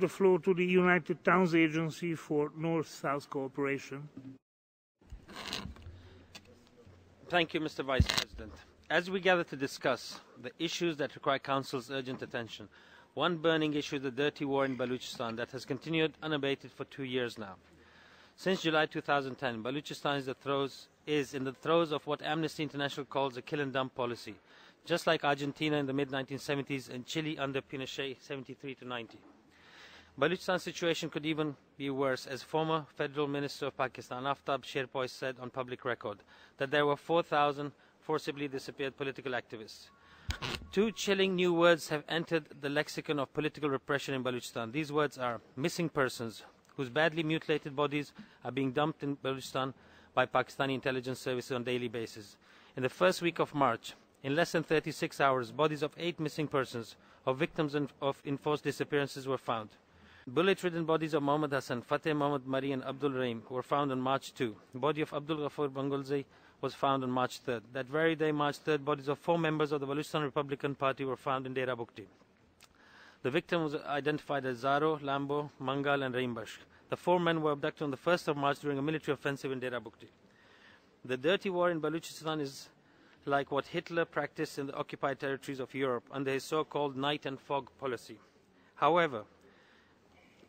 The floor to the United Towns Agency for North-South Cooperation. Thank you, Mr. Vice President. As we gather to discuss the issues that require Council's urgent attention, one burning issue is the dirty war in Baluchistan that has continued unabated for 2 years now. Since July 2010, Baluchistan is in the throes of what Amnesty International calls a kill and dump policy, just like Argentina in the mid-1970s and Chile under Pinochet 73 to 90. Baluchistan's situation could even be worse, as former Federal Minister of Pakistan, Aftab Sherpoi, said on public record that there were 4,000 forcibly disappeared political activists. Two chilling new words have entered the lexicon of political repression in Baluchistan. These words are missing persons, whose badly mutilated bodies are being dumped in Baluchistan by Pakistani intelligence services on a daily basis. In the first week of March, in less than 36 hours, bodies of 8 missing persons, of victims of enforced disappearances, were found. Bullet-ridden bodies of Mohammad Hassan, Fateh Mohammad Mari and Abdul Rahim were found on March 2. The body of Abdul Ghaffur Bangulzai was found on March 3rd. That very day, March 3rd, bodies of 4 members of the Baluchistan Republican Party were found in Dera Bukti. The victim was identified as Zaro, Lambo, Mangal and Raimbash. The 4 men were abducted on the 1st of March during a military offensive in Dera Bukti. The dirty war in Baluchistan is like what Hitler practiced in the occupied territories of Europe under his so-called night and fog policy. However,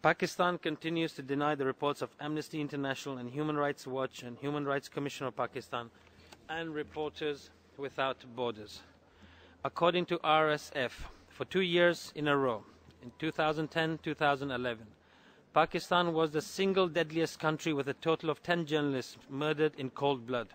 Pakistan continues to deny the reports of Amnesty International and Human Rights Watch and Human Rights Commission of Pakistan and Reporters Without Borders. According to RSF, for 2 years in a row, in 2010-2011, Pakistan was the single deadliest country with a total of 10 journalists murdered in cold blood.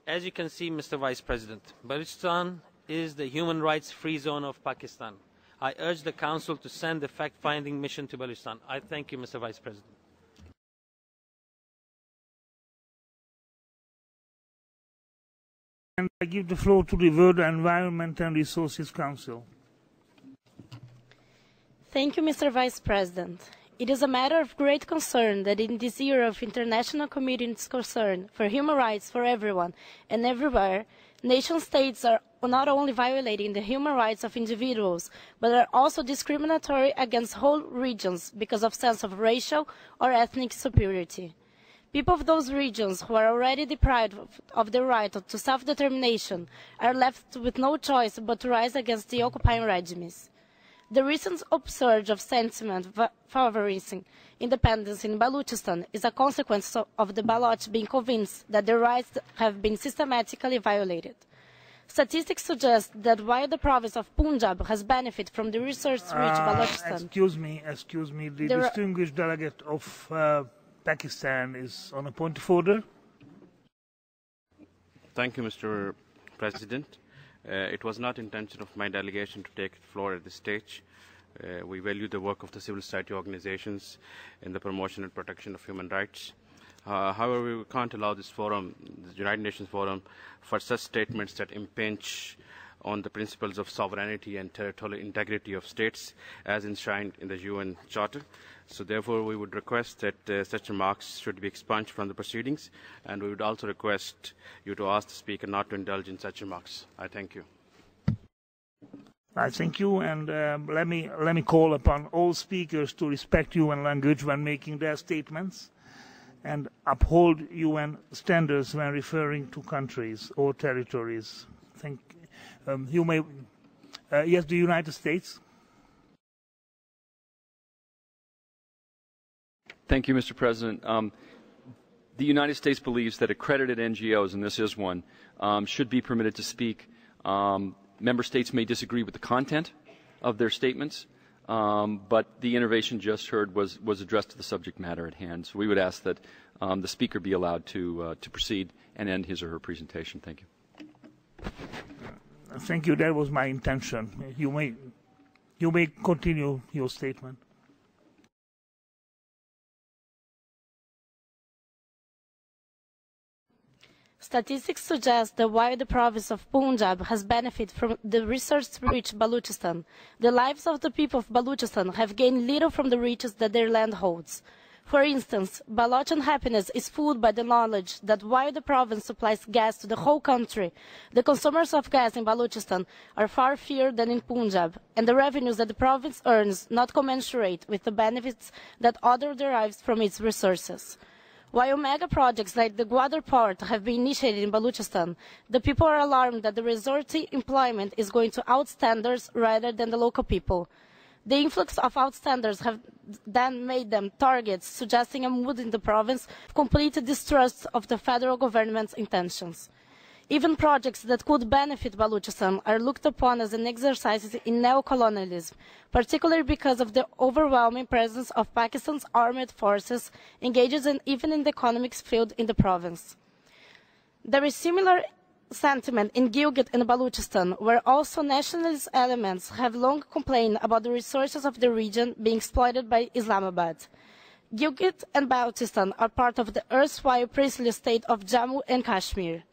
As you can see, Mr. Vice President, Baluchistan is the human rights free zone of Pakistan. I urge the Council to send a fact-finding mission to Baluchistan. I thank you, Mr. Vice President. And I give the floor to the World Environment and Resources Council. Thank you, Mr. Vice President. It is a matter of great concern that in this year of international community's concern for human rights for everyone and everywhere, nation-states are not only violating the human rights of individuals, but are also discriminatory against whole regions because of sense of racial or ethnic superiority. People of those regions who are already deprived of the right to self-determination are left with no choice but to rise against the occupying regimes. The recent upsurge of sentiment favoring independence in Baluchistan is a consequence of the Baloch being convinced that their rights have been systematically violated. Statistics suggest that while the province of Punjab has benefited from the resource-rich Balochistan... Excuse me, the distinguished delegate of Pakistan is on a point of order. Thank you, Mr. President. It was not intention of my delegation to take the floor at this stage. We value the work of the civil society organizations in the promotion and protection of human rights. However, we can't allow this forum, the United Nations Forum, for such statements that impinge on the principles of sovereignty and territorial integrity of states as enshrined in the UN Charter. So therefore, we would request that such remarks should be expunged from the proceedings, and we would also request you to ask the Speaker not to indulge in such remarks. I thank you. I thank you, and let me call upon all speakers to respect UN language when making their statements and uphold UN standards when referring to countries or territories. You may, yes, the United States. Thank you, Mr. President. The United States believes that accredited NGOs, and this is one, should be permitted to speak. Member states may disagree with the content of their statements, but the intervention just heard was addressed to the subject matter at hand. So we would ask that the speaker be allowed to proceed and end his or her presentation. Thank you. Thank you. That was my intention. You may continue your statement. Statistics suggest that while the province of Punjab has benefited from the resource-rich Baluchistan, the lives of the people of Baluchistan have gained little from the riches that their land holds. For instance, Baluch and Happiness is fueled by the knowledge that while the province supplies gas to the whole country, the consumers of gas in Baluchistan are far fewer than in Punjab, and the revenues that the province earns not commensurate with the benefits that other derives from its resources. While mega projects like the Gwadar port have been initiated in Baluchistan, the people are alarmed that the resulting employment is going to outstanders rather than the local people. The influx of outstanders have then made them targets, suggesting a mood in the province of complete distrust of the federal government's intentions. Even projects that could benefit Baluchistan are looked upon as an exercise in neo-colonialism, particularly because of the overwhelming presence of Pakistan's armed forces engaged even in the economic field in the province. There is similar sentiment in Gilgit and Baluchistan, where also nationalist elements have long complained about the resources of the region being exploited by Islamabad. Gilgit and Baltistan are part of the erstwhile princely state of Jammu and Kashmir.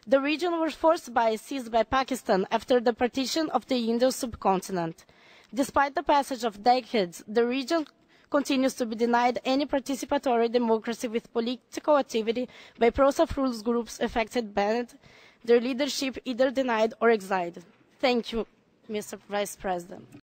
The region was forced by seized by Pakistan after the partition of the Indian subcontinent. Despite the passage of decades, the region continues to be denied any participatory democracy, with political activity by pro-Safrul's groups affected banned, their leadership either denied or exiled. Thank you, Mr. Vice President.